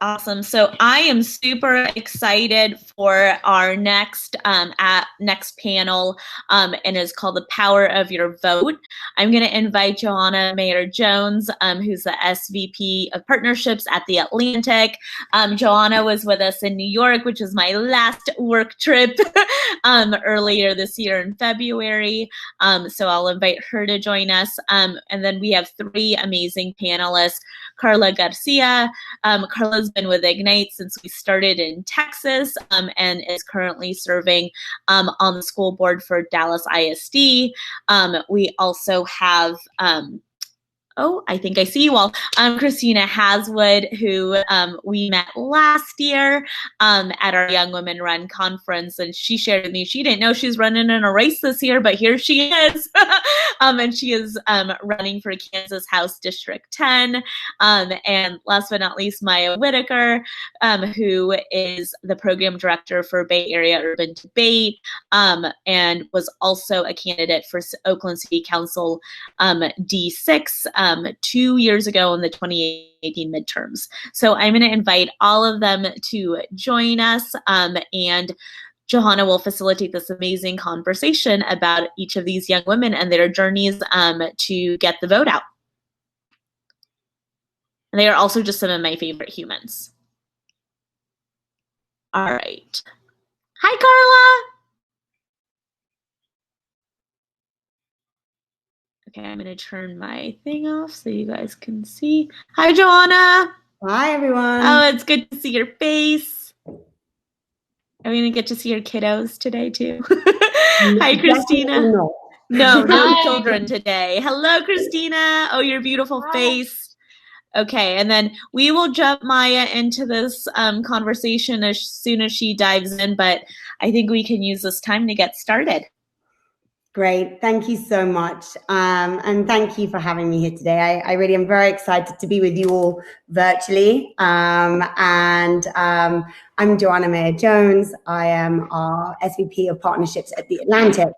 Awesome. So I am super excited for our next panel, and it's called The Power of Your Vote. I'm going to invite Joanna Mayer-Jones, who's the SVP of Partnerships at The Atlantic. Joanna was with us in New York, which was my last work trip earlier this year in February. So I'll invite her to join us. And then we have three amazing panelists. Carla Garcia. Carla's been with Ignite since we started in Texas, and is currently serving on the school board for Dallas ISD. We also have I think I see you all. Christina Haswood, who we met last year at our Young Women Run conference, and she shared with me she didn't know she was running in a race this year, but here she is. And she is running for Kansas House District 10. And last but not least, Maya Whitaker, who is the program director for Bay Area Urban Debate, and was also a candidate for Oakland City Council D6 2 years ago in the 2018 midterms. So I'm going to invite all of them to join us, and Johanna will facilitate this amazing conversation about each of these young women and their journeys to get the vote out. And they are also just some of my favorite humans. All right. Hi, Carla. Okay, I'm going to turn my thing off so you guys can see. Hi, Joanna. Hi, everyone. Oh, it's good to see your face. Are we going to get to see your kiddos today, too? Hi, Christina. No children today. Hello, Christina. Oh, your beautiful face. Okay, and then we will jump Maya into this conversation as soon as she dives in, but I think we can use this time to get started. Great. Thank you so much. And thank you for having me here today. I really am very excited to be with you all virtually. I'm Joanna Mayer-Jones. I am our SVP of Partnerships at The Atlantic.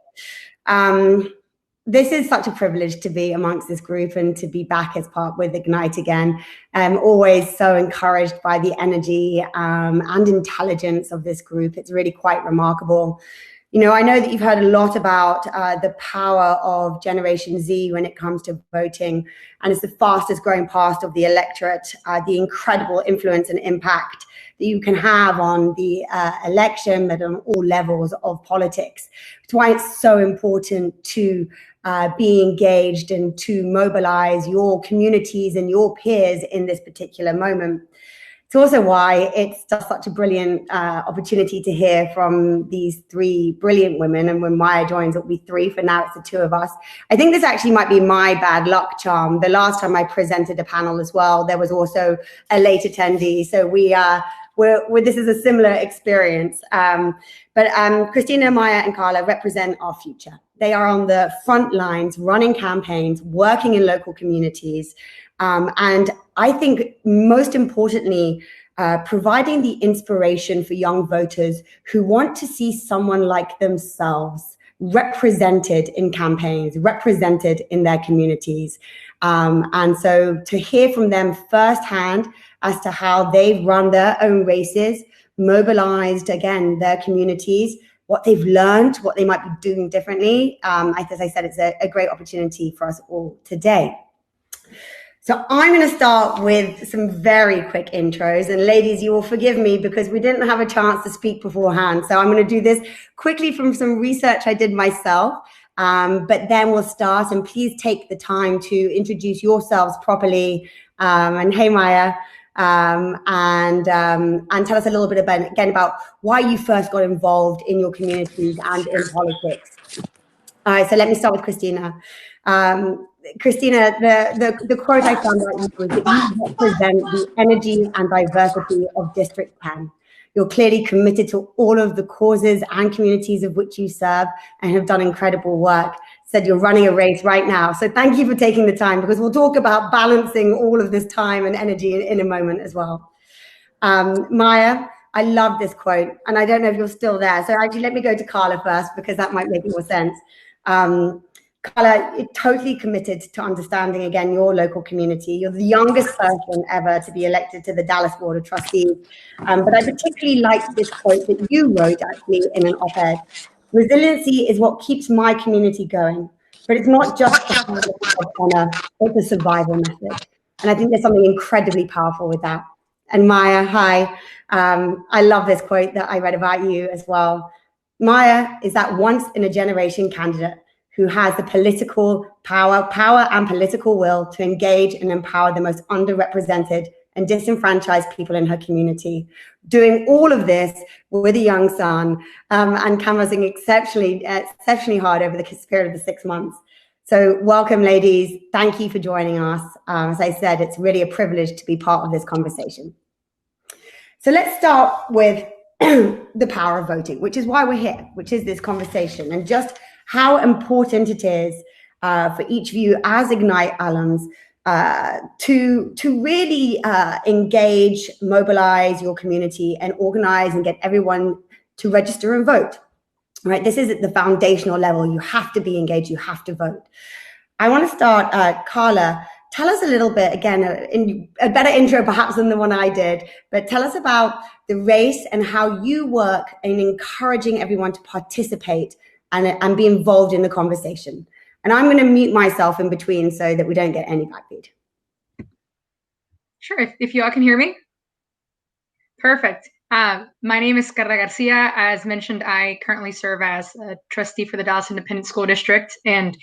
This is such a privilege to be amongst this group and to be back as part with Ignite again. I'm always so encouraged by the energy and intelligence of this group. It's really quite remarkable. You know, I know that you've heard a lot about the power of Generation Z when it comes to voting, and it's the fastest growing part of the electorate, the incredible influence and impact that you can have on the election, but on all levels of politics. It's why it's so important to be engaged and to mobilize your communities and your peers in this particular moment. It's also why it's just such a brilliant opportunity to hear from these three brilliant women. And when Maya joins, it'll be three. For now, it's the two of us. I think this actually might be my bad luck charm. The last time I presented a panel as well, there was also a late attendee. So this is a similar experience. But Christina, Maya, and Carla represent our future. They are on the front lines, running campaigns, working in local communities. And I think most importantly, providing the inspiration for young voters who want to see someone like themselves represented in campaigns, represented in their communities. And so to hear from them firsthand as to how they've run their own races, mobilized, again, their communities, what they've learned, what they might be doing differently. As I said, it's a great opportunity for us all today. So I'm going to start with some very quick intros. And ladies, you will forgive me because we didn't have a chance to speak beforehand. So I'm going to do this quickly from some research I did myself. But then we'll start, and please take the time to introduce yourselves properly. And hey, Maya, and tell us a little bit about why you first got involved in your communities and in politics. All right, so let me start with Christina. Christina, the quote I found about you was that you represent the energy and diversity of District 10. You're clearly committed to all of the causes and communities of which you serve and have done incredible work. Said you're running a race right now. So thank you for taking the time, because we'll talk about balancing all of this time and energy in a moment as well. Maya, I love this quote, and I don't know if you're still there. So actually, let me go to Carla first, because that might make more sense. Carla, you're totally committed to understanding, again, your local community. You're the youngest person ever to be elected to the Dallas Board of Trustees. But I particularly like this quote that you wrote, actually, in an op-ed. Resiliency is what keeps my community going. But it's not just the honor, it's a survival method. And I think there's something incredibly powerful with that. And Maya, hi. I love this quote that I read about you as well. Maya is that once-in-a-generation candidate who has the political power and political will to engage and empower the most underrepresented and disenfranchised people in her community. Doing all of this with a young son and canvassing exceptionally hard over the period of the 6 months. So welcome, ladies. Thank you for joining us. As I said, it's really a privilege to be part of this conversation. So let's start with the power of voting, which is why we're here, which is this conversation, and just how important it is for each of you as Ignite alums to really engage, mobilize your community and organize and get everyone to register and vote. Right? This is at the foundational level. You have to be engaged. You have to vote. I want to start, Carla. Tell us a little bit, again, a better intro perhaps than the one I did, but tell us about the race and how you work in encouraging everyone to participate and be involved in the conversation. And I'm going to mute myself in between so that we don't get any backfeed. Sure, if you all can hear me. Perfect. My name is Cara Garcia. As mentioned, I currently serve as a trustee for the Dallas Independent School District. And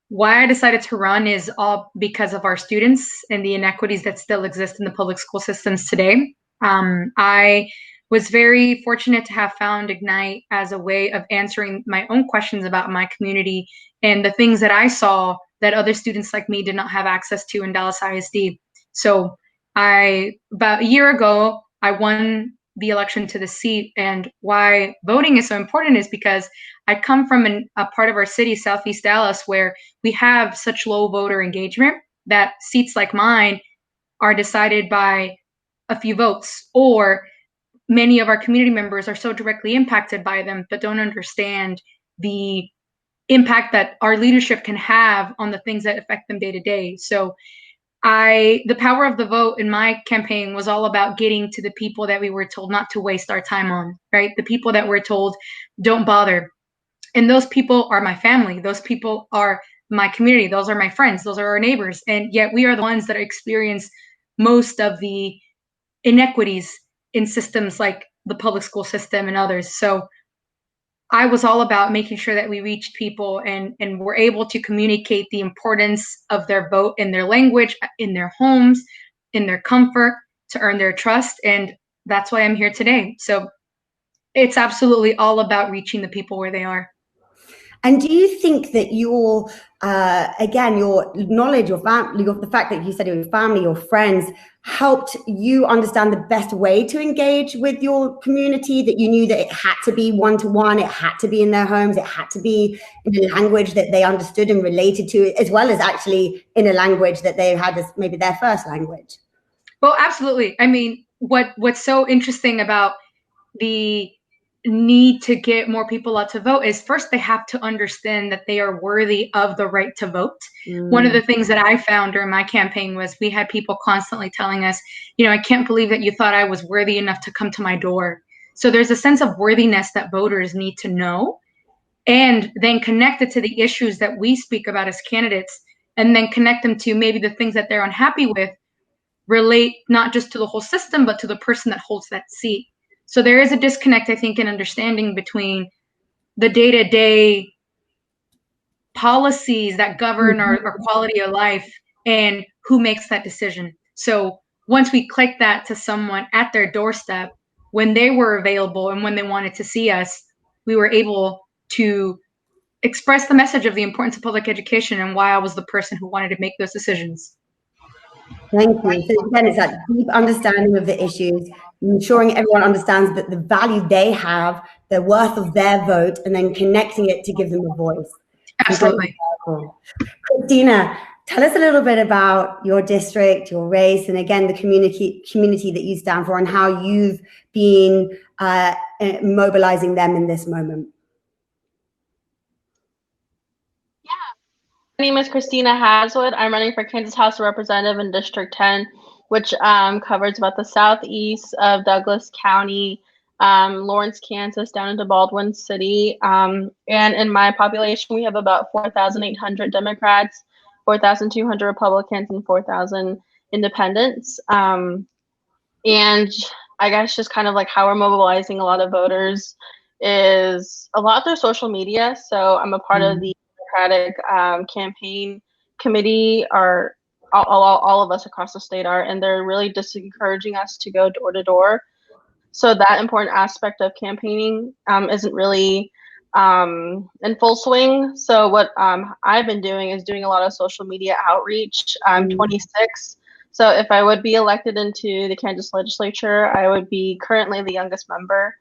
why I decided to run is all because of our students and the inequities that still exist in the public school systems today. I was very fortunate to have found Ignite as a way of answering my own questions about my community and the things that I saw that other students like me did not have access to in Dallas ISD. So about a year ago, I won the election to the seat, and why voting is so important is because I come from a part of our city, Southeast Dallas, where we have such low voter engagement that seats like mine are decided by a few votes, or many of our community members are so directly impacted by them but don't understand the impact that our leadership can have on the things that affect them day to day. So the power of the vote in my campaign was all about getting to the people that we were told not to waste our time on, right? The people that were told, don't bother. And those people are my family. Those people are my community. Those are my friends. Those are our neighbors. And yet we are the ones that experience most of the inequities in systems like the public school system and others. So I was all about making sure that we reached people and were able to communicate the importance of their vote in their language, in their homes, in their comfort, to earn their trust. And that's why I'm here today. So it's absolutely all about reaching the people where they are. And do you think that your, again, your knowledge, your family, the fact that you said your family, your friends, helped you understand the best way to engage with your community, that you knew that it had to be one-to-one, it had to be in their homes, it had to be in a language that they understood and related to, as well as actually in a language that they had as maybe their first language? Well, absolutely. I mean, what's so interesting about the need to get more people out to vote is, first they have to understand that they are worthy of the right to vote. One of the things that I found during my campaign was we had people constantly telling us, I can't believe that you thought I was worthy enough to come to my door. So there's a sense of worthiness that voters need to know, and then connect it to the issues that we speak about as candidates, and then connect them to maybe the things that they're unhappy with, relate not just to the whole system, but to the person that holds that seat. So there is a disconnect, I think, in understanding between the day-to-day policies that govern our quality of life and who makes that decision. So once we click that to someone at their doorstep, when they were available and when they wanted to see us, we were able to express the message of the importance of public education and why I was the person who wanted to make those decisions. Thank you. So again, it's that deep understanding of the issues, ensuring everyone understands that the value they have, the worth of their vote, and then connecting it to give them a voice. Absolutely. Christina, tell us a little bit about your district, your race, and again, the community that you stand for, and how you've been mobilizing them in this moment. My name is Christina Haswood. I'm running for Kansas House of Representative in District 10, which covers about the southeast of Douglas County, Lawrence, Kansas, down into Baldwin City. And in my population, we have about 4,800 Democrats, 4,200 Republicans, and 4,000 independents. And I guess just kind of like how we're mobilizing a lot of voters is a lot through social media. So I'm a part of the Democratic campaign committee, or all of us across the state are, and they're really just encouraging us to go door to door. So that important aspect of campaigning isn't really in full swing. So what I've been doing is doing a lot of social media outreach. I'm 26. So if I would be elected into the Kansas legislature, I would be currently the youngest member.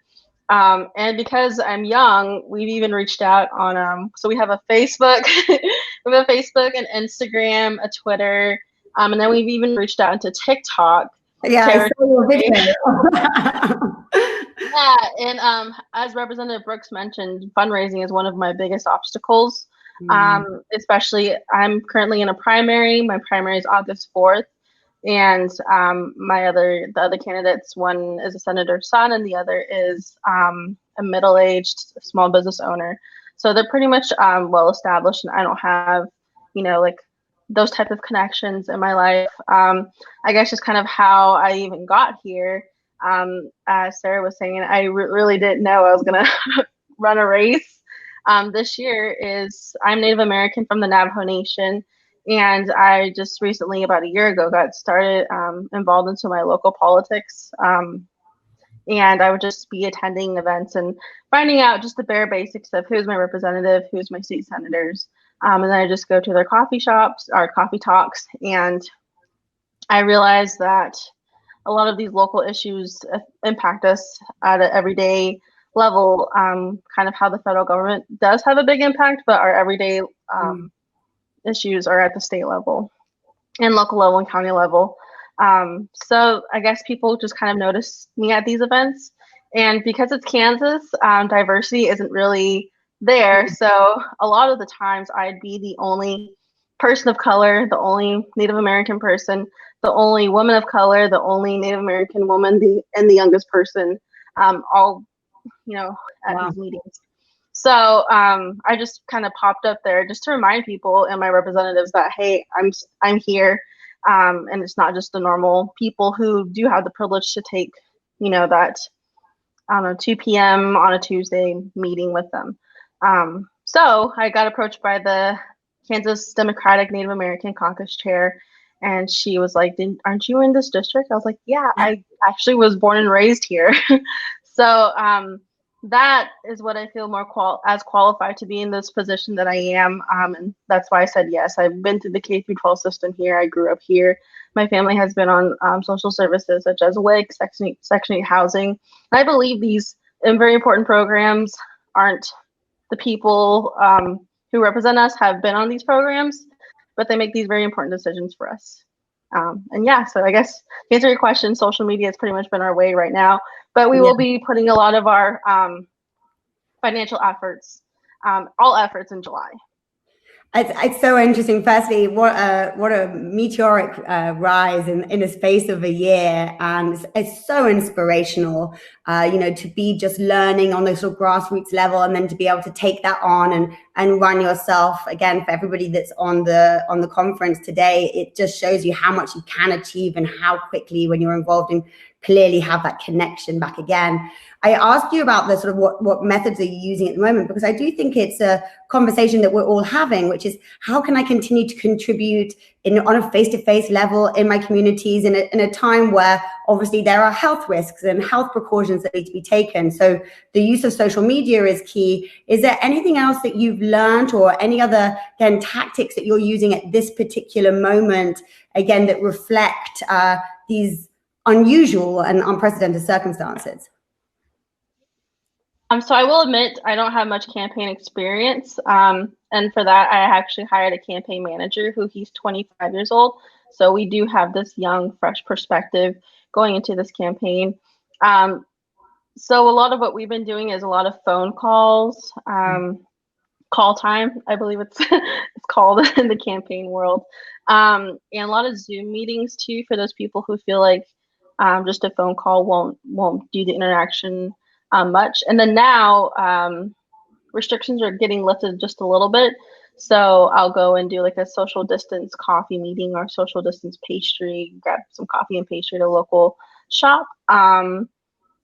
And because I'm young, we've even reached out on, so we have a Facebook, we have a Facebook, an Instagram, a Twitter, and then we've even reached out into TikTok. Yeah, I saw your video. Yeah, and as Representative Brooks mentioned, fundraising is one of my biggest obstacles. Especially, I'm currently in a primary. My primary is August 4th, and the other candidates, one is a senator's son, and the other is a middle-aged small business owner. So they're pretty much well established, and I don't have, like those type of connections in my life. I guess just kind of how I even got here. As Sarah was saying, I really didn't know I was gonna run a race. This year is I'm Native American from the Navajo Nation, and I just recently, about a year ago, got started involved into my local politics. And I would just be attending events and finding out just the bare basics of who's my representative, who's my state senators. And then I just go to their coffee shops or coffee talks, and I realized that a lot of these local issues impact us at an everyday level, kind of how the federal government does have a big impact, but our everyday issues are at the state level and local level and county level. So I guess people just kind of notice me at these events. And because it's Kansas, diversity isn't really there. So a lot of the times I'd be the only person of color, the only Native American person, the only woman of color, the only Native American woman, and the youngest person, all, at these meetings. So I just kind of popped up there just to remind people and my representatives that, hey, I'm here, and it's not just the normal people who do have the privilege to take, that, 2 p.m. on a Tuesday meeting with them. So I got approached by the Kansas Democratic Native American Caucus chair, and she was like, aren't you in this district? I was like, yeah, I actually was born and raised here. So that is what I feel more qualified to be in this position that I am. And that's why I said yes. I've been through the K-12 system here. I grew up here. My family has been on social services such as WIC, Section 8 housing. I believe these very important programs aren't the people who represent us have been on these programs, but they make these very important decisions for us. And yeah, so I guess to answer your question, social media has pretty much been our way right now, but we will be putting a lot of our financial efforts, all efforts in July. It's so interesting. Firstly, what a meteoric rise in the space of a year, and it's so inspirational. To be just learning on the sort of grassroots level, and then to be able to take that on and run yourself. Again, for everybody that's on the conference today, it just shows you how much you can achieve and how quickly, when you're involved, and clearly have that connection back again. I asked you about the sort of what methods are you using at the moment, because I do think it's a conversation that we're all having, which is how can I continue to contribute on a face-to-face level in my communities in a time where obviously there are health risks and health precautions that need to be taken. So the use of social media is key. Is there anything else that you've learned, or any other, again, tactics that you're using at this particular moment, again, that reflect these unusual and unprecedented circumstances? So I will admit I don't have much campaign experience, and for that I actually hired a campaign manager he's 25 years old. So we do have this young, fresh perspective going into this campaign. So a lot of what we've been doing is a lot of phone calls, call time, I believe it's it's called in the campaign world. And a lot of Zoom meetings too for those people who feel like just a phone call won't do the interaction much. And then now restrictions are getting lifted just a little bit. So I'll go and do like a social distance coffee meeting or social distance pastry, grab some coffee and pastry at a local shop.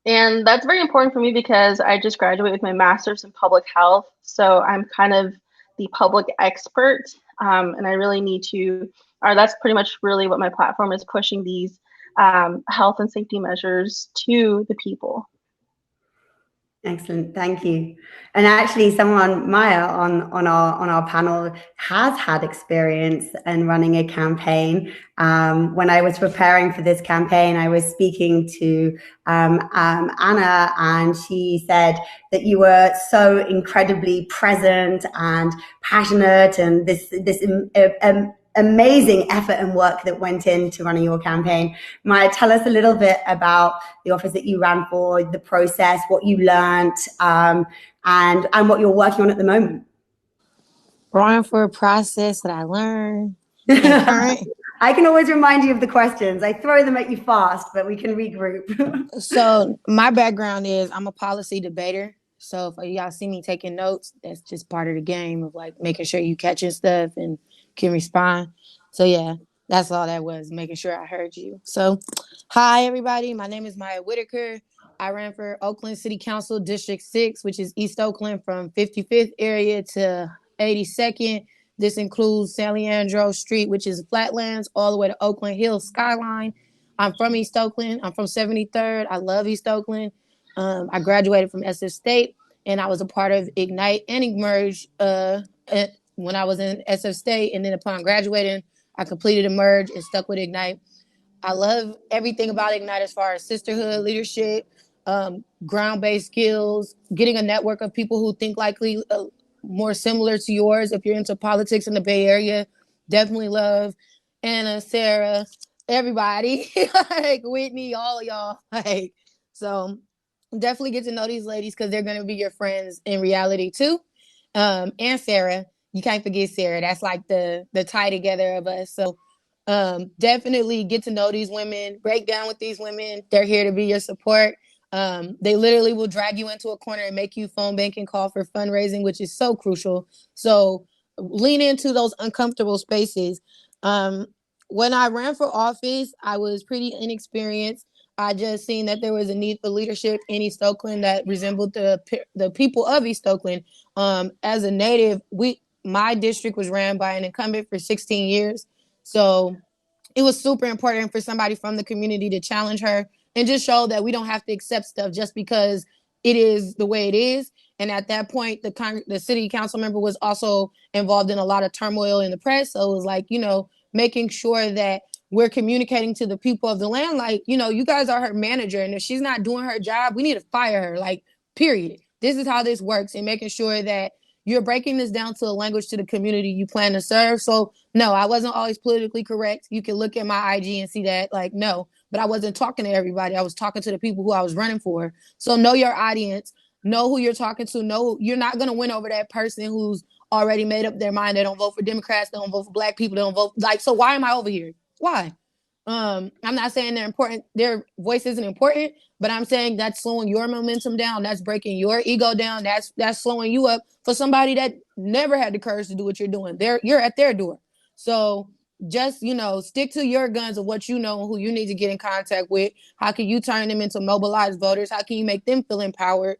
And that's very important for me because I just graduated with my master's in public health. So I'm kind of the public expert. And I really need to, or that's pretty much really what my platform is, pushing these health and safety measures to the people. Excellent, thank you. And actually, someone, Maya, on our panel has had experience in running a campaign. When I was preparing for this campaign, I was speaking to Anna, and she said that you were so incredibly present and passionate, and this amazing effort and work that went into running your campaign. Maya, tell us a little bit about the office that you ran for, the process, what you learned, and what you're working on at the moment. Running for a process that I learned. I can always remind you of the questions. I throw them at you fast, but we can regroup. So my background is I'm a policy debater. So if y'all see me taking notes, that's just part of the game of like making sure you catching stuff and can respond. So yeah, that's all that was, making sure I heard you. So hi, everybody. My name is Maya Whitaker. I ran for Oakland City Council District 6, which is East Oakland, from 55th area to 82nd. This includes San Leandro Street, which is Flatlands, all the way to Oakland Hills Skyline. I'm from East Oakland. I'm from 73rd. I love East Oakland. I graduated from SF State, and I was a part of Ignite and Emerge when I was in SF State. And then upon graduating, I completed Emerge and stuck with Ignite. I love everything about Ignite as far as sisterhood, leadership, ground-based skills, getting a network of people who think likely more similar to yours. If you're into politics in the Bay Area, definitely love Anna, Sarah, everybody, like Whitney, all of y'all. Like, so definitely get to know these ladies because they're gonna be your friends in reality too. And Sarah, you can't forget Sarah. That's like the tie together of us. So definitely get to know these women, break down with these women. They're here to be your support. They literally will drag you into a corner and make you phone bank and call for fundraising, which is so crucial. So lean into those uncomfortable spaces. When I ran for office, I was pretty inexperienced. I just seen that there was a need for leadership in East Oakland that resembled the people of East Oakland. As a native, my district was ran by an incumbent for 16 years. So it was super important for somebody from the community to challenge her and just show that we don't have to accept stuff just because it is the way it is. And at that point, the city council member was also involved in a lot of turmoil in the press. So it was like, making sure that we're communicating to the people of the land, like, you guys are her manager. And if she's not doing her job, we need to fire her, like, period. This is how this works, and making sure that you're breaking this down to a language to the community you plan to serve. So no, I wasn't always politically correct. You can look at my IG and see that, like, no, but I wasn't talking to everybody. I was talking to the people who I was running for. So know your audience, know who you're talking to. Know you're not going to win over that person who's already made up their mind. They don't vote for Democrats. They don't vote for Black people. They don't vote. Like, so why am I over here? Why? I'm not saying they're important. Their voice isn't important, but I'm saying that's slowing your momentum down. That's breaking your ego down. That's slowing you up for somebody that never had the courage to do what you're doing. You're at their door. So just, stick to your guns of what you know and who you need to get in contact with. How can you turn them into mobilized voters? How can you make them feel empowered?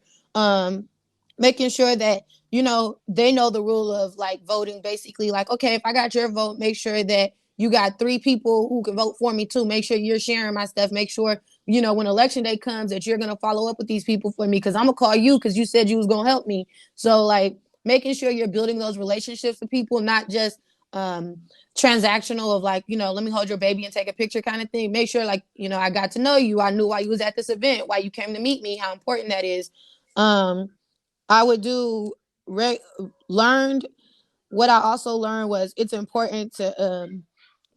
Making sure that, they know the rule of like voting, basically like, okay, if I got your vote, make sure that you got 3 people who can vote for me too. Make sure you're sharing my stuff. Make sure, when election day comes that you're going to follow up with these people for me, because I'm going to call you because you said you was going to help me. So like making sure you're building those relationships with people, not just transactional of like, let me hold your baby and take a picture kind of thing. Make sure like, I got to know you. I knew why you was at this event, why you came to meet me, how important that is. I would do learned. What I also learned was it's important to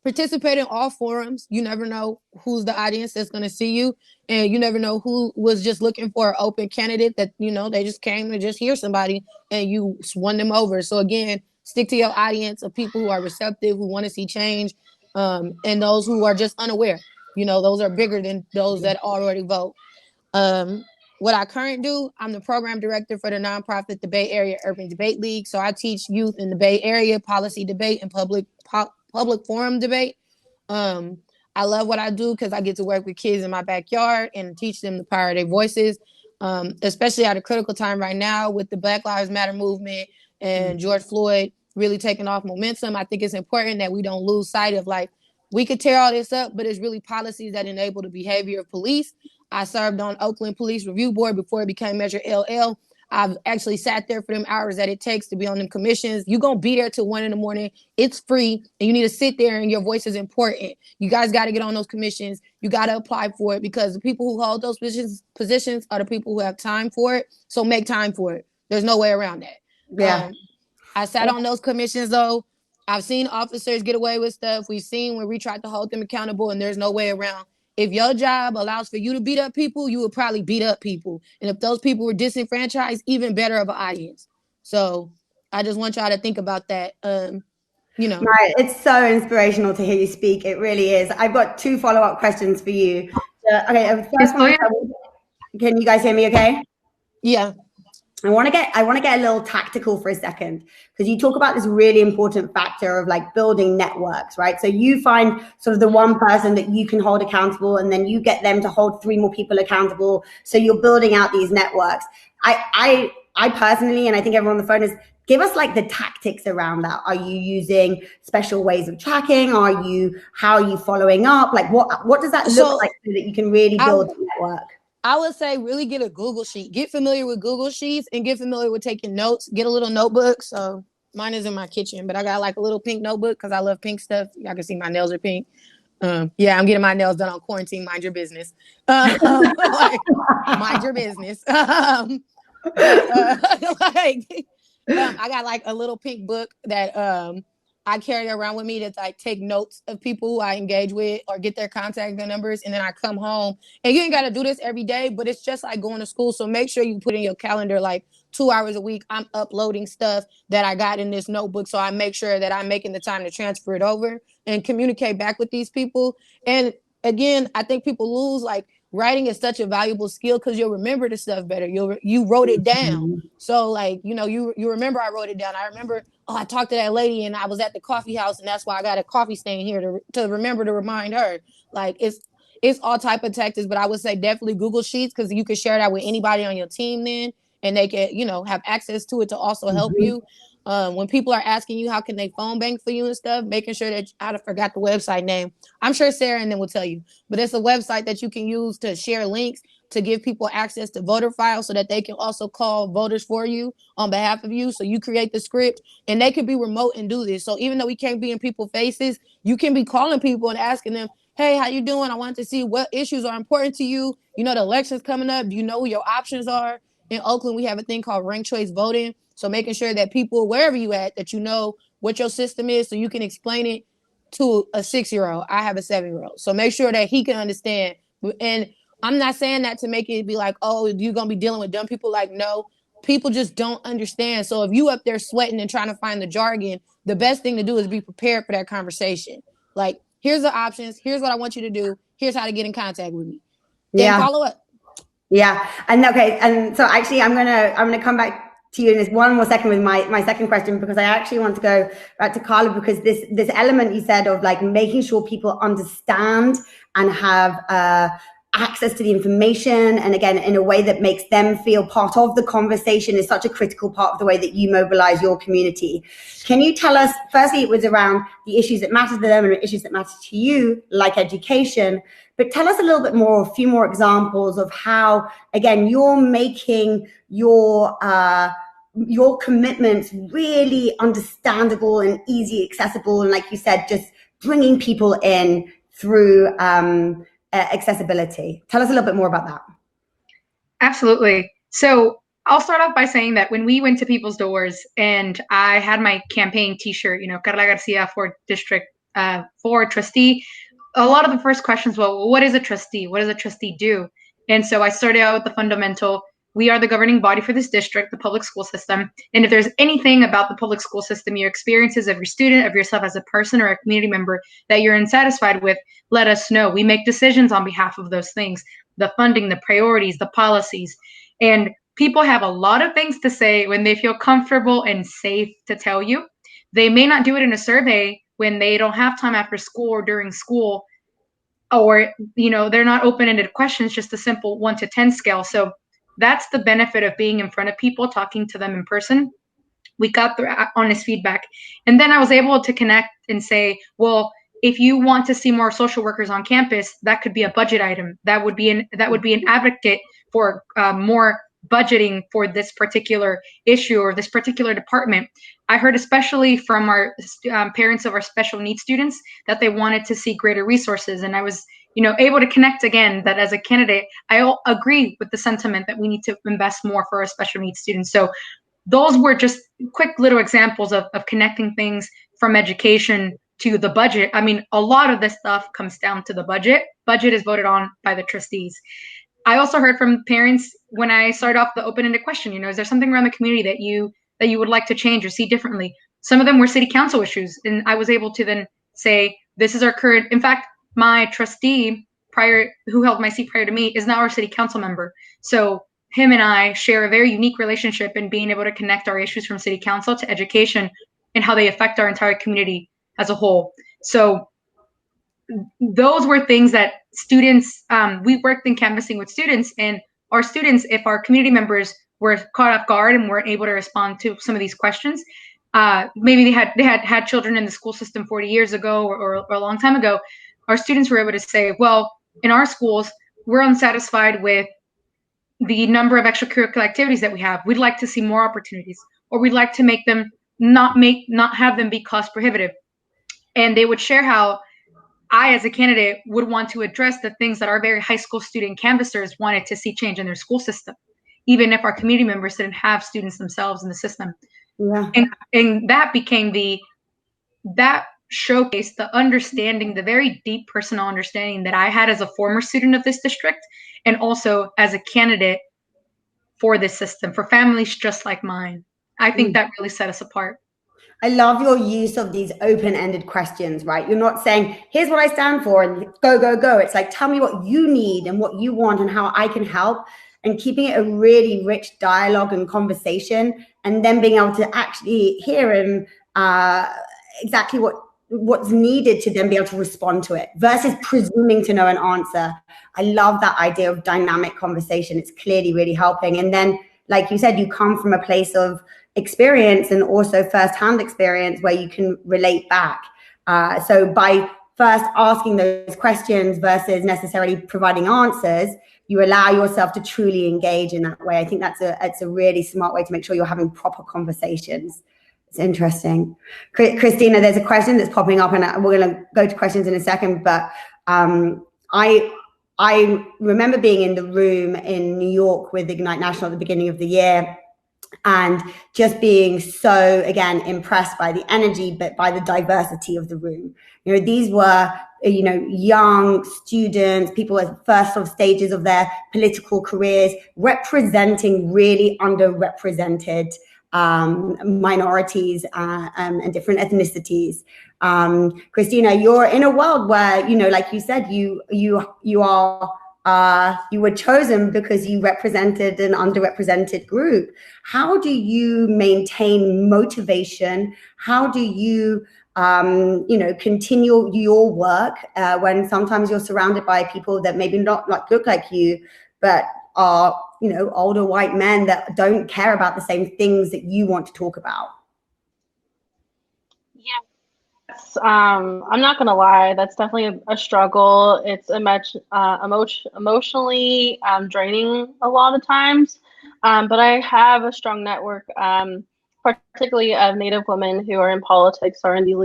participate in all forums. You never know who's the audience that's going to see you. And you never know who was just looking for an open candidate that, they just came to just hear somebody and you won them over. So again, stick to your audience of people who are receptive, who want to see change, and those who are just unaware. Those are bigger than those that already vote. What I currently do, I'm the program director for the nonprofit, the Bay Area Urban Debate League. So I teach youth in the Bay Area policy debate and public forum debate. I love what I do because I get to work with kids in my backyard and teach them the power of their voices, especially at a critical time right now with the Black Lives Matter movement and George Floyd really taking off momentum. I think it's important that we don't lose sight of, like, we could tear all this up, but it's really policies that enable the behavior of police. I served on Oakland Police Review Board before it became Measure LL. I've actually sat there for them hours that it takes to be on them commissions. You're going to be there till 1 a.m. It's free, and you need to sit there, and your voice is important. You guys got to get on those commissions. You got to apply for it, because the people who hold those positions are the people who have time for it. So make time for it. There's no way around that. Yeah. I sat on those commissions, though. I've seen officers get away with stuff. We've seen when we tried to hold them accountable, and there's no way around. If your job allows for you to beat up people, you would probably beat up people. And if those people were disenfranchised, even better of an audience. So I just want y'all to think about that. Right. It's so inspirational to hear you speak. It really is. I've got 2 follow-up questions for you. Okay, first one, can you guys hear me okay? Yeah. I want to get a little tactical for a second, because you talk about this really important factor of, like, building networks, right? So you find sort of the one person that you can hold accountable, and then you get them to hold 3 more people accountable. So you're building out these networks. I personally, and I think everyone on the phone, is give us, like, the tactics around that. Are you using special ways of tracking? How are you following up? Like, what does that look like so that you can really build a network? I would say really get a Google Sheet. Get familiar with Google Sheets and get familiar with taking notes. Get a little notebook. So mine is in my kitchen, but I got, like, a little pink notebook because I love pink stuff. Y'all can see my nails are pink. Yeah, I'm getting my nails done on quarantine. Mind your business. Like, mind your business. I got, like, a little pink book that I carry around with me to, like, take notes of people who I engage with or get their contact numbers. And then I come home, and you ain't got to do this every day, but it's just like going to school. So make sure you put in your calendar, like, 2 hours a week, I'm uploading stuff that I got in this notebook. So I make sure that I'm making the time to transfer it over and communicate back with these people. And again, I think people lose, like, writing is such a valuable skill because you'll remember the stuff better. You wrote it down. So, like, you remember I wrote it down. I remember, I talked to that lady and I was at the coffee house, and that's why I got a coffee stain here to remember to remind her. Like, it's all type of tactics, but I would say definitely Google Sheets, because you can share that with anybody on your team then, and they can, have access to it to also help you. When people are asking you how can they phone bank for you and stuff, making sure that I forgot the website name. I'm sure Sarah and them will tell you, but it's a website that you can use to share links to give people access to voter files so that they can also call voters for you on behalf of you. So you create the script, and they could be remote and do this. So even though we can't be in people's faces, you can be calling people and asking them, hey, how you doing? I wanted to see what issues are important to you. The election's coming up. Do you know who your options are? In Oakland, we have a thing called ranked choice voting. So making sure that people, wherever you at, that you know what your system is so you can explain it to a 6-year-old. I have a 7-year-old. So make sure that he can understand. And I'm not saying that to make it be like, oh, you're going to be dealing with dumb people. Like, no, people just don't understand. So if you up there sweating and trying to find the jargon, the best thing to do is be prepared for that conversation. Like, here's the options. Here's what I want you to do. Here's how to get in contact with me. Then follow up. Yeah. And okay. And so actually I'm gonna come back to you in this one more second with my second question, because I actually want to go back to Carla, because this element you said of, like, making sure people understand and have access to the information, and again in a way that makes them feel part of the conversation, is such a critical part of the way that you mobilize your community. Can you tell us, firstly, it was around the issues that matter to them and issues that matter to you, like education, but tell us a little bit more, a few more examples of how, again, you're making your commitments really understandable and easy accessible, and, like you said, just bringing people in through accessibility. Tell us a little bit more about that. Absolutely. So I'll start off by saying that when we went to people's doors and I had my campaign t-shirt, Carla Garcia for District for a trustee, a lot of the first questions, well, what is a trustee? What does a trustee do? And so I started out with the fundamental. We are the governing body for this district, the public school system. And if there's anything about the public school system, your experiences of your student, of yourself as a person or a community member that you're unsatisfied with, let us know. We make decisions on behalf of those things, the funding, the priorities, the policies. And people have a lot of things to say when they feel comfortable and safe to tell you. They may not do it in a survey when they don't have time after school or during school, or they're not open-ended questions, just a simple 1 to 10 scale. So that's the benefit of being in front of people, talking to them in person. We got the honest feedback, and then I was able to connect and say, well, if you want to see more social workers on campus, that could be a budget item. That would be an advocate for more budgeting for this particular issue or this particular department. I heard especially from our parents of our special needs students that they wanted to see greater resources, and I was able to connect again that as a candidate, I agree with the sentiment that we need to invest more for our special needs students. So those were just quick little examples of connecting things from education to the budget. I mean, a lot of this stuff comes down to the budget. Budget is voted on by the trustees. I also heard from parents when I started off the open-ended question, is there something around the community that you would like to change or see differently? Some of them were city council issues, and I was able to then say, this is our current, in fact, my trustee who held my seat prior to me is now our city council member. So him and I share a very unique relationship in being able to connect our issues from city council to education and how they affect our entire community as a whole. So those were things that students, we worked in canvassing with students, and our students, if our community members were caught off guard and weren't able to respond to some of these questions, maybe they had children in the school system 40 years ago or a long time ago, our students were able to say, well, in our schools, we're unsatisfied with the number of extracurricular activities that we have. We'd like to see more opportunities, or we'd like to make them not have them be cost prohibitive. And they would share how I, as a candidate, would want to address the things that our very high school student canvassers wanted to see change in their school system, even if our community members didn't have students themselves in the system. Yeah. And that became that showcased the understanding, the very deep personal understanding that I had as a former student of this district, and also as a candidate for this system, for families just like mine. I think that really set us apart. I love your use of these open-ended questions, right? You're not saying, here's what I stand for and go, go, go. It's like, tell me what you need and what you want and how I can help, and keeping it a really rich dialogue and conversation, and then being able to actually hear and exactly what's needed to then be able to respond to it versus presuming to know an answer. I love that idea of dynamic conversation. It's clearly really helping. And then, like you said, you come from a place of experience and also firsthand experience where you can relate back. So by first asking those questions versus necessarily providing answers, you allow yourself to truly engage in that way. I think it's a really smart way to make sure you're having proper conversations. It's interesting. Christina, there's a question that's popping up, and we're going to go to questions in a second, but I remember being in the room in New York with Ignite National at the beginning of the year, and just being so, again, impressed by the energy, but by the diversity of the room. These were, young students, people at first sort of stages of their political careers, representing really underrepresented minorities and different ethnicities. Christina, you're in a world where, like you said, you were chosen because you represented an underrepresented group. How do you maintain motivation? How do you, continue your work when sometimes you're surrounded by people that maybe not look like you, but are, older white men that don't care about the same things that you want to talk about? Yes, I'm not gonna lie, that's definitely a struggle. It's emotionally draining a lot of times, but I have a strong network, particularly of Native women who are in politics or in these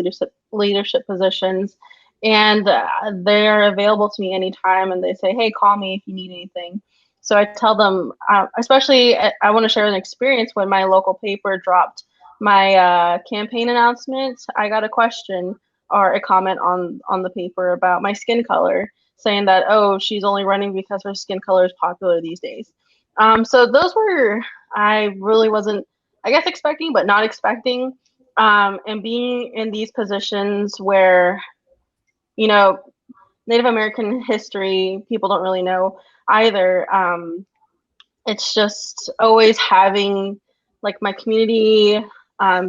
leadership positions, and they're available to me anytime, and they say, hey, call me if you need anything. So I tell them, especially I want to share an experience when my local paper dropped my campaign announcement. I got a question or a comment on the paper about my skin color, saying that, oh, she's only running because her skin color is popular these days. So those were, I really wasn't, I guess, expecting, but not expecting. And being in these positions where, Native American history, people don't really know either. It's just always having like my community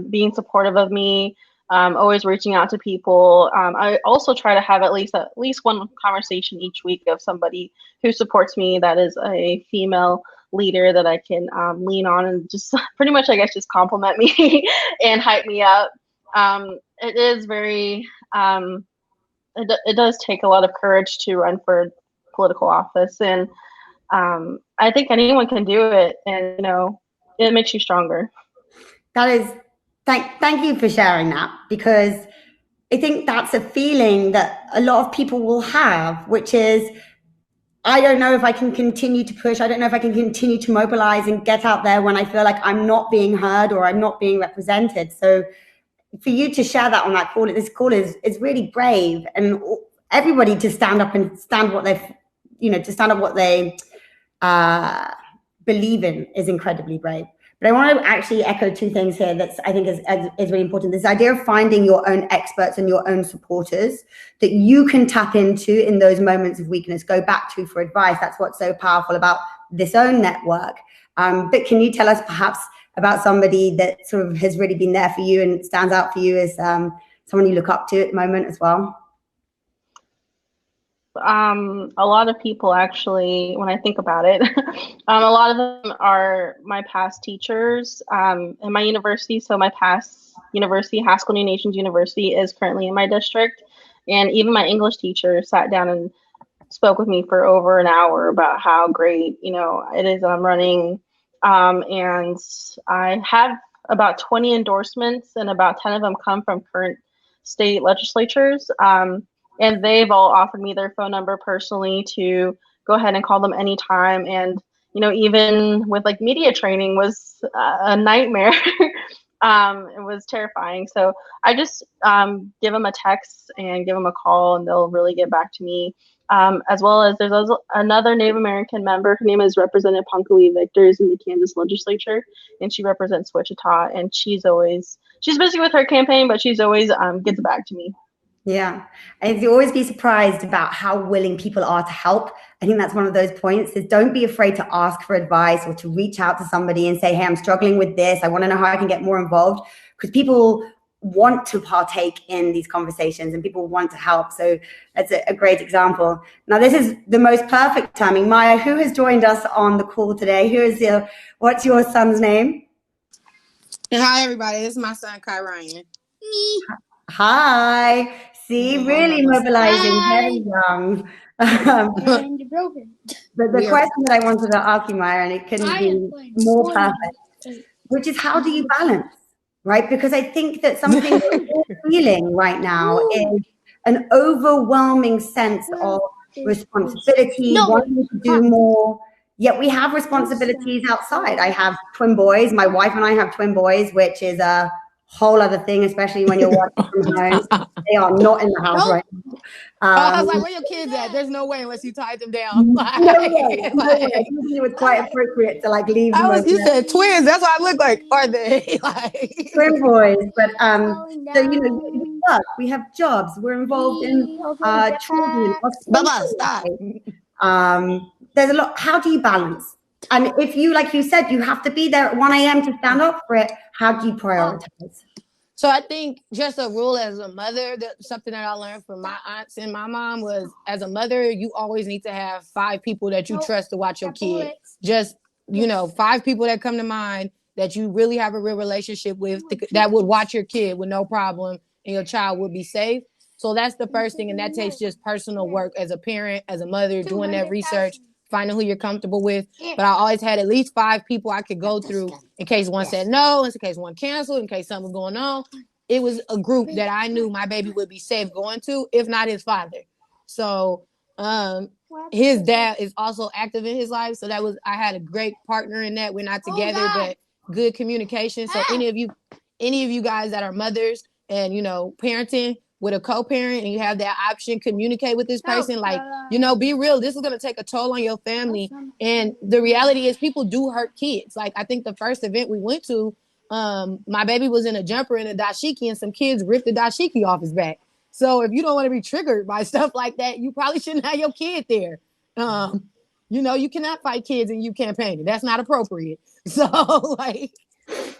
being supportive of me, always reaching out to people. I also try to have at least one conversation each week of somebody who supports me that is a female leader that I can lean on and just pretty much, I guess, just compliment me and hype me up. It is very, it does take a lot of courage to run for political office, and I think anyone can do it, and it makes you stronger. That is, thank you for sharing that, because I think that's a feeling that a lot of people will have, which is, I don't know if I can continue to push. I don't know if I can continue to mobilize and get out there when I feel like I'm not being heard or I'm not being represented. So for you to share that on that call, this call is really brave, and everybody to stand up and stand what they, to stand up what they believe in is incredibly brave. But I want to actually echo two things here that I think is really important. This idea of finding your own experts and your own supporters that you can tap into in those moments of weakness, go back to for advice. That's what's so powerful about this own network. But can you tell us perhaps about somebody that sort of has really been there for you and stands out for you as someone you look up to at the moment as well? A lot of people, actually, when I think about it, a lot of them are my past teachers in my university. So my past university, Haskell New Nations University, is currently in my district. And even my English teacher sat down and spoke with me for over an hour about how great, it is that I'm running. And I have about 20 endorsements, and about 10 of them come from current state legislatures. And they've all offered me their phone number personally to go ahead and call them anytime. And, even with like media training was a nightmare. It was terrifying. So I just give them a text and give them a call, and they'll really get back to me. As well as there's also another Native American member. Her name is Representative Punkawee Victors in the Kansas legislature, and she represents Wichita. And she's busy with her campaign, but she's always gets back to me. Yeah, and you always be surprised about how willing people are to help. I think that's one of those points, is don't be afraid to ask for advice or to reach out to somebody and say, hey, I'm struggling with this. I want to know how I can get more involved, because people want to partake in these conversations and people want to help. So that's a great example. Now, this is the most perfect timing. Maya, who has joined us on the call today? What's your son's name? Hi, everybody. This is my son, Kai Ryan. Hi. See, really mobilizing, very young. And broken. But the question that I wanted to ask you, Maya, and it couldn't be more perfect, which is, how do you balance, right? Because I think that something we're feeling right now is an overwhelming sense of responsibility, wanting to do more, yet we have responsibilities outside. I have twin boys. My wife and I have twin boys, which is a whole other thing, especially when you're working from home. They are not in the house right now. I was like, where your kids at? There's no way unless you tied them down. No way. I think it was quite appropriate to leave them. You said twins. That's what I look like. Are they twin boys? But we work. We have jobs. We're involved in children. Baba, stop. There's a lot. How do you balance? And if you, like you said, you have to be there at 1 a.m. to stand up for it, how do you prioritize? So I think just a rule as a mother, something that I learned from my aunts and my mom was, as a mother, you always need to have 5 people that you trust to watch your kid. Just, 5 people that come to mind that you really have a real relationship with that would watch your kid with no problem, and your child would be safe. So that's the first thing. And that takes just personal work as a parent, as a mother, doing that research, finding who you're comfortable with. But I always had at least 5 people I could go through in case one said no, in case one canceled, in case something was going on. It was a group that I knew my baby would be safe going to, if not his father. So his dad is also active in his life. So I had a great partner in that. We're not together, but good communication. So any of you guys that are mothers and, parenting, with a co-parent and you have that option, communicate with this person. Like, you know, be real. This is going to take a toll on your family. And the reality is people do hurt kids. Like, I think the first event we went to, my baby was in a jumper and a dashiki, and some kids ripped the dashiki off his back. So if you don't want to be triggered by stuff like that, you probably shouldn't have your kid there. You know, you cannot fight kids and you campaigning. That's not appropriate. So, like,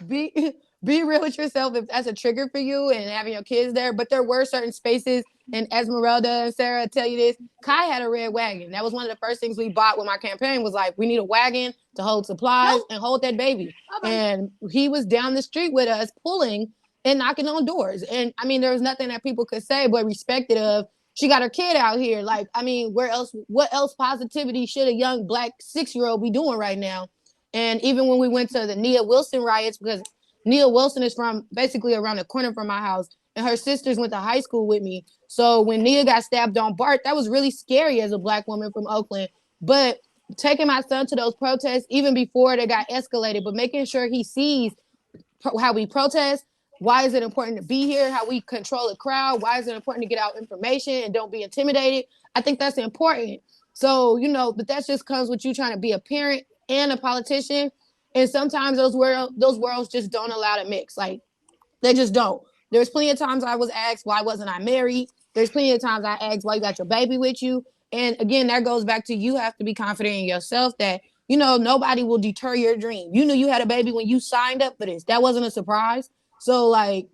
be real with yourself if that's a trigger for you and having your kids there. But there were certain spaces, and Esmeralda and Sarah tell you this, Kai had a red wagon. That was one of the first things we bought when my campaign was like, we need a wagon to hold supplies and hold that baby. And he was down the street with us pulling and knocking on doors. And I mean, there was nothing that people could say but respected of, she got her kid out here. Like, I mean, what else positivity should a young Black 6-year-old be doing right now? And even when we went to the Nia Wilson riots, because Nia Wilson is from basically around the corner from my house, and her sisters went to high school with me. So when Nia got stabbed on BART, that was really scary as a Black woman from Oakland. But taking my son to those protests, even before they got escalated, but making sure he sees how we protest, why is it important to be here, how we control a crowd, why is it important to get out information and don't be intimidated. I think that's important. So, you know, but that just comes with you trying to be a parent and a politician. And sometimes those worlds just don't allow to mix. Like, they just don't. There's plenty of times I was asked, why wasn't I married? There's plenty of times I asked, why you got your baby with you? And again, that goes back to, you have to be confident in yourself that, you know, nobody will deter your dream. You knew you had a baby when you signed up for this. That wasn't a surprise. So, like,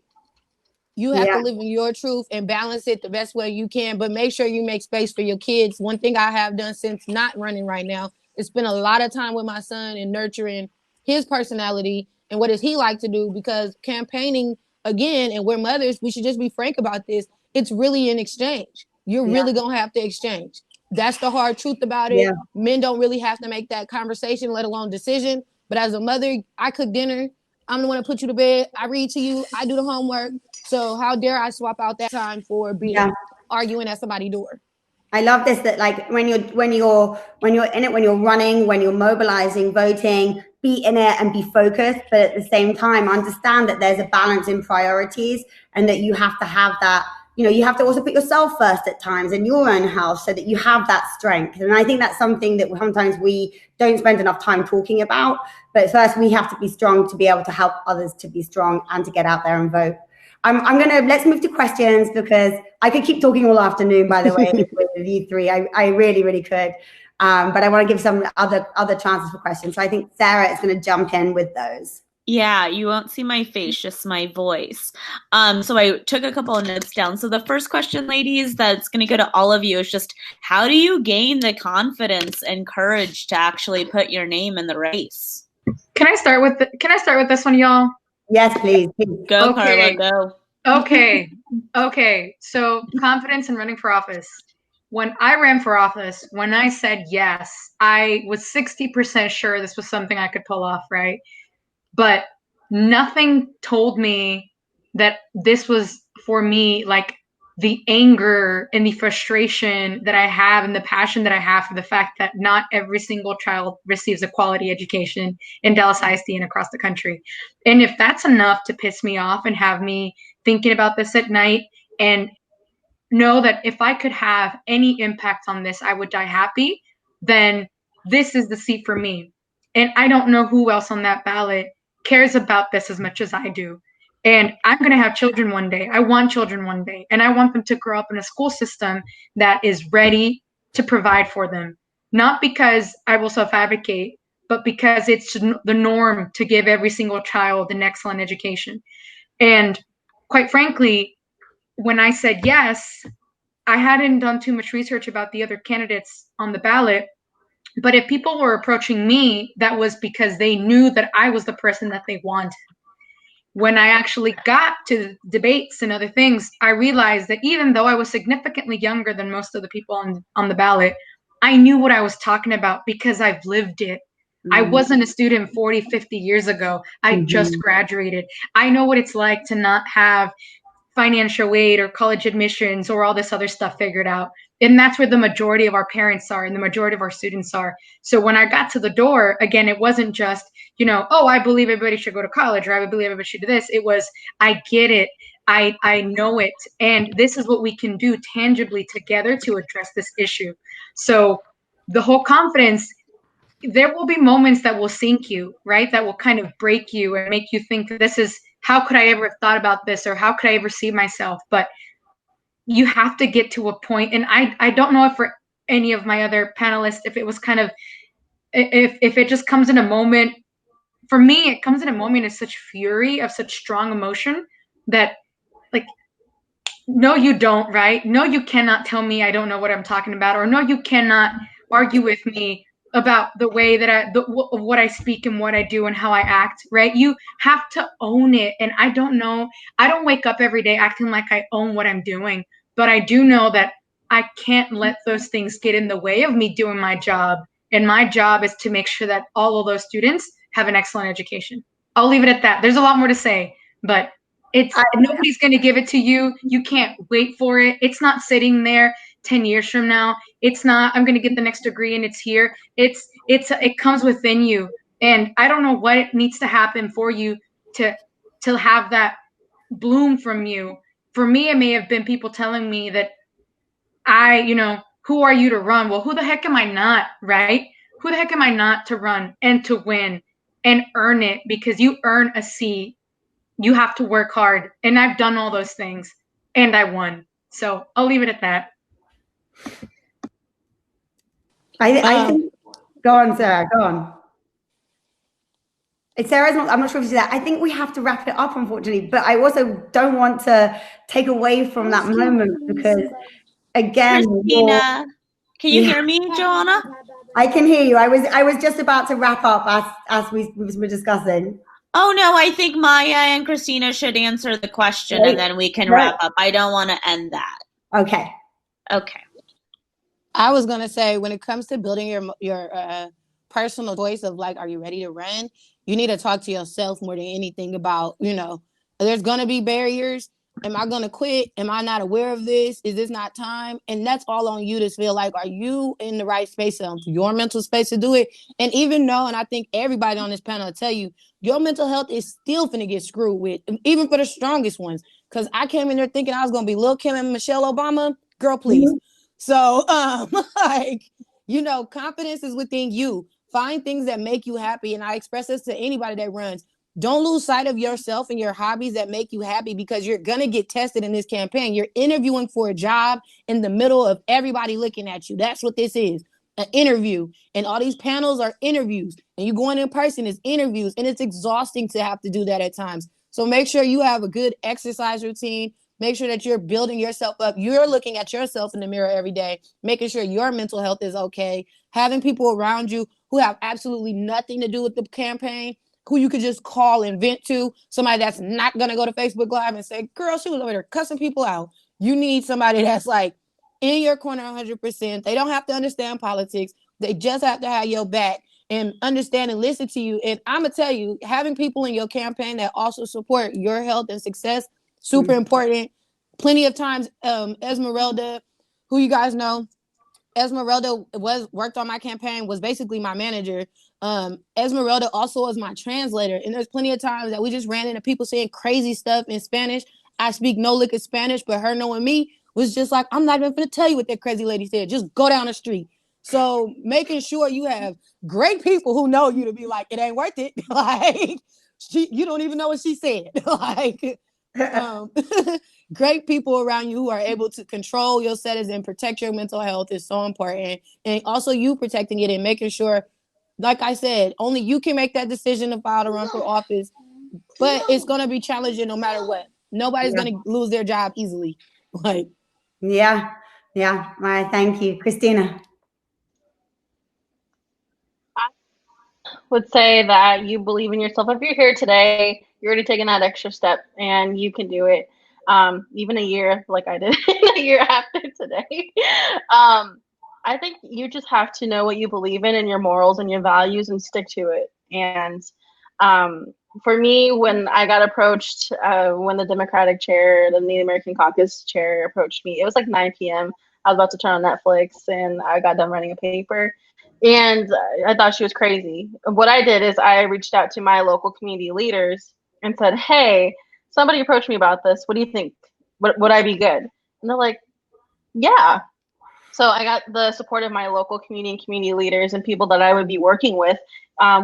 you have to live in your truth and balance it the best way you can, but make sure you make space for your kids. One thing I have done since not running right now is spend a lot of time with my son and nurturing his personality and what does he like to do, because campaigning, again, and we're mothers, we should just be frank about this. It's really an exchange. You're really going to have to exchange. That's the hard truth about it. Men don't really have to make that conversation, let alone decision. But as a mother, I cook dinner. I'm the one to put you to bed. I read to you. I do the homework. So how dare I swap out that time for being arguing at somebody's door? I love this, that like when you're in it, when you're running, when you're mobilizing, voting, be in it and be focused, but at the same time understand that there's a balance in priorities and that you have to have that, you know, you have to also put yourself first at times in your own house so that you have that strength. And I think that's something that sometimes we don't spend enough time talking about. But first, we have to be strong to be able to help others to be strong and to get out there and vote. Let's move to questions, because I could keep talking all afternoon, by the way, with you three. I really, really could. But I want to give some other chances for questions. So I think Sarah is going to jump in with those. Yeah, you won't see my face, just my voice. So I took a couple of notes down. So the first question, ladies, that's going to go to all of you is just, how do you gain the confidence and courage to actually put your name in the race? Can I start with this one, y'all? Yes, please. Go, okay. Carla, go. Okay. So confidence in running for office. When I ran for office, when I said yes, I was 60% sure this was something I could pull off, right? But nothing told me that this was for me, like the anger and the frustration that I have and the passion that I have for the fact that not every single child receives a quality education in Dallas ISD and across the country. And if that's enough to piss me off and have me thinking about this at night and know that if I could have any impact on this, I would die happy, then this is the seat for me. And I don't know who else on that ballot cares about this as much as I do. And I'm going to have children one day. I want children one day. And I want them to grow up in a school system that is ready to provide for them. Not because I will self-advocate, but because it's the norm to give every single child an excellent education. And quite frankly, when I said yes, I hadn't done too much research about the other candidates on the ballot. But if people were approaching me, that was because they knew that I was the person that they wanted. When I actually got to debates and other things, I realized that even though I was significantly younger than most of the people on the ballot, I knew what I was talking about because I've lived it. I wasn't a student 40, 50 years ago. I just graduated. I know what it's like to not have financial aid or college admissions or all this other stuff figured out. And that's where the majority of our parents are and the majority of our students are. So when I got to the door, again, it wasn't just, oh, I believe everybody should go to college or I believe everybody should do this. It was, I get it. I know it. And this is what we can do tangibly together to address this issue. So the whole confidence, there will be moments that will sink you, right? That will kind of break you and make you think this is, how could I ever have thought about this? Or how could I ever see myself? But you have to get to a point, and I don't know if for any of my other panelists, if it was kind of, if it just comes in a moment, for me, it comes in a moment of such fury, of such strong emotion that, like, no, you don't, right? No, you cannot tell me I don't know what I'm talking about, or no, you cannot argue with me about the way that what I speak and what I do and how I act, right? You have to own it. And I don't know, I don't wake up every day acting like I own what I'm doing, but I do know that I can't let those things get in the way of me doing my job. And my job is to make sure that all of those students have an excellent education. I'll leave it at that. There's a lot more to say, but nobody's going to give it to you. You can't wait for it. It's not sitting there 10 years from now. It's not, I'm going to get the next degree and it's here. It comes within you. And I don't know what needs to happen for you to have that bloom from you. For me, it may have been people telling me that who are you to run? Well, who the heck am I not, right? Who the heck am I not to run and to win and earn it? Because you earn a seat. You have to work hard. And I've done all those things and I won. So I'll leave it at that. I think, go on, Sarah, go on. I'm not sure if you see that. I think we have to wrap it up, unfortunately, but I also don't want to take away from that moment because, again, Christina, can you hear me, Joanna? I can hear you. I was just about to wrap up as we were discussing. Oh, no, I think Maya and Christina should answer the question and then we can wrap up. I don't want to end that. Okay. I was going to say, when it comes to building your personal choice of like, are you ready to run? You need to talk to yourself more than anything about, there's going to be barriers. Am I going to quit? Am I not aware of this? Is this not time? And that's all on you to feel like, are you in the right space, your mental space to do it? And even though, and I think everybody on this panel will tell you, your mental health is still finna get screwed with, even for the strongest ones. Because I came in there thinking I was going to be Lil' Kim and Michelle Obama. Girl, please. Mm-hmm. So, confidence is within you. Find things that make you happy. And I express this to anybody that runs. Don't lose sight of yourself and your hobbies that make you happy, because you're going to get tested in this campaign. You're interviewing for a job in the middle of everybody looking at you. That's what this is, an interview. And all these panels are interviews. And you going in person is interviews. And it's exhausting to have to do that at times. So make sure you have a good exercise routine. Make sure that you're building yourself up. You're looking at yourself in the mirror every day, making sure your mental health is okay. Having people around you who have absolutely nothing to do with the campaign, who you could just call and vent to. Somebody that's not going to go to Facebook Live and say, girl, she was over there cussing people out. You need somebody that's like in your corner 100%. They don't have to understand politics. They just have to have your back and understand and listen to you. And I'm going to tell you, having people in your campaign that also support your health and success, super important. Plenty of times, Esmeralda, who you guys know, Esmeralda worked on my campaign, was basically my manager. Esmeralda also was my translator. And there's plenty of times that we just ran into people saying crazy stuff in Spanish. I speak no lick of Spanish, but her knowing me was just like, I'm not even going to tell you what that crazy lady said. Just go down the street. So making sure you have great people who know you to be like, it ain't worth it. Like, you don't even know what she said. Like, great people around you who are able to control your settings and protect your mental health is so important. And also you protecting it and making sure, like I said, only you can make that decision to file to run for office, but it's going to be challenging no matter what. Nobody's going to lose their job easily. Like, yeah. Thank you. Christina. Would say that you believe in yourself. If you're here today, you're already taking that extra step and you can do it. Even a year like I did a year after today. I think you just have to know what you believe in and your morals and your values and stick to it. And for me, when I got approached, when the Democratic chair, the Native American Caucus chair approached me, it was like 9 p.m. I was about to turn on Netflix and I got done writing a paper. And I thought she was crazy. What I did is I reached out to my local community leaders and said, hey, somebody approached me about this. What do you think? Would I be good? And they're like, yeah. So I got the support of my local community and community leaders and people that I would be working with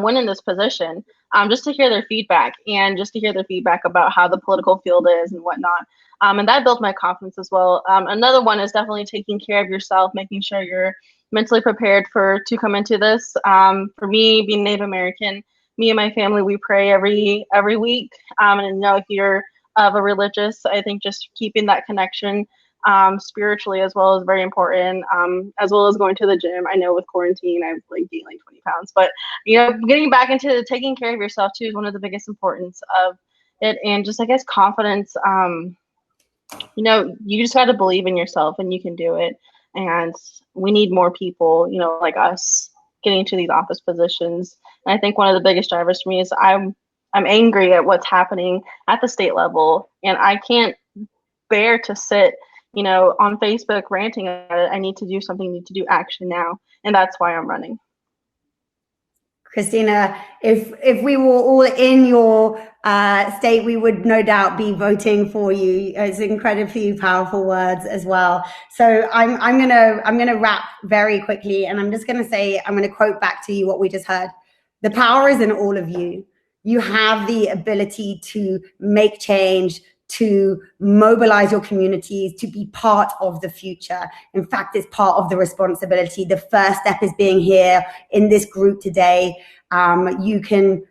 when in this position, just to hear their feedback and just to hear their feedback about how the political field is and whatnot. And that built my confidence as well. Another one is definitely taking care of yourself, making sure you're mentally prepared to come into this. For me, being Native American, me and my family, we pray every week. And you know, if you're of a religious, I think just keeping that connection spiritually as well is very important, as well as going to the gym. I know with quarantine I've like gained like 20 pounds, but you know, getting back into taking care of yourself too is one of the biggest importance of it. And just, I guess, confidence. You know, you just got to believe in yourself and you can do it. And we need more people, you know, like us getting into these office positions. And I think one of the biggest drivers for me is I'm angry at what's happening at the state level, and I can't bear to sit, you know, on Facebook ranting about it. I need to do something, need to do action now. And that's why I'm running. Christina, if we were all in your state, we would no doubt be voting for you. It's incredibly powerful words as well. So I'm gonna wrap very quickly, and I'm just gonna say, I'm gonna quote back to you what we just heard. The power is in all of you. You have the ability to make change, to mobilize your communities, to be part of the future. In fact, it's part of the responsibility. The first step is being here in this group today. You can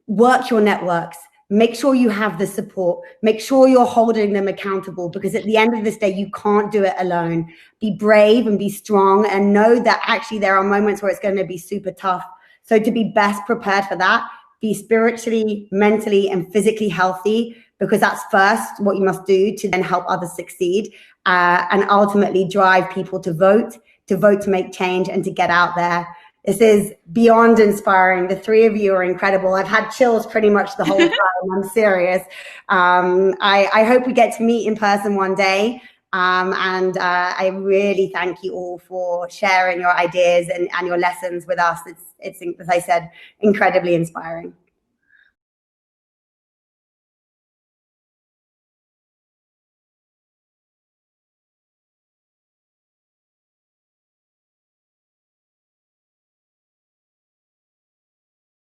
work your networks. Make sure you have the support. Make sure you're holding them accountable, because at the end of this day, you can't do it alone. Be brave and be strong, and know that actually there are moments where it's going to be super tough. So to be best prepared for that, be spiritually, mentally, and physically healthy, because that's first what you must do to then help others succeed, and ultimately drive people to vote to make change, and to get out there. This is beyond inspiring. The three of you are incredible. I've had chills pretty much the whole time. I'm serious. I hope we get to meet in person one day. And I really thank you all for sharing your ideas and your lessons with us. It's, as I said, incredibly inspiring.